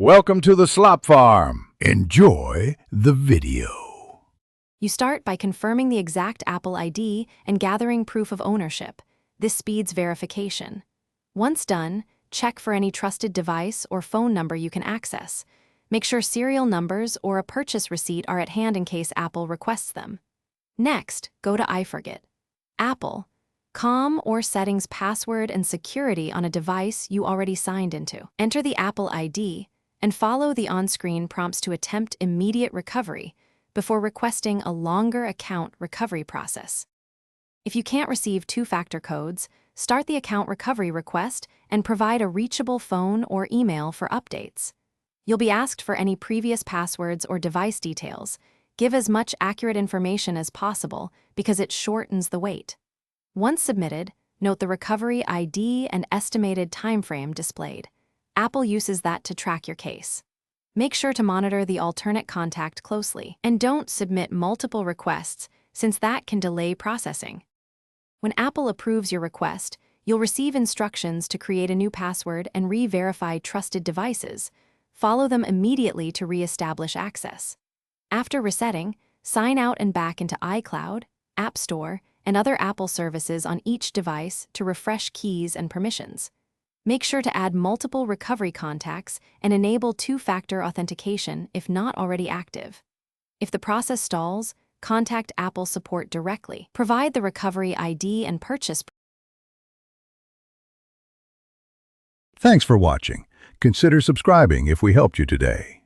Welcome to the Slop Farm. Enjoy the video. You start by confirming the exact Apple ID and gathering proof of ownership. This speeds verification. Once done, check for any trusted device or phone number you can access. Make sure serial numbers or a purchase receipt are at hand in case Apple requests them. Next, go to iForget. Apple, com or settings password and security on a device you already signed into. Enter the Apple ID and follow the on-screen prompts to attempt immediate recovery before requesting a longer account recovery process. If you can't receive two-factor codes, start the account recovery request and provide a reachable phone or email for updates. You'll be asked for any previous passwords or device details. Give as much accurate information as possible because it shortens the wait. Once submitted, note the recovery ID and estimated timeframe displayed. Apple uses that to track your case. Make sure to monitor the alternate contact closely, and don't submit multiple requests since that can delay processing. When Apple approves your request, you'll receive instructions to create a new password and re-verify trusted devices. Follow them immediately to re-establish access. After resetting, sign out and back into iCloud, App Store, and other Apple services on each device to refresh keys and permissions. Make sure to add multiple recovery contacts and enable two-factor authentication if not already active. If the process stalls, contact Apple support directly. Provide the recovery ID and purchase. Thanks for watching. Consider subscribing if we helped you today.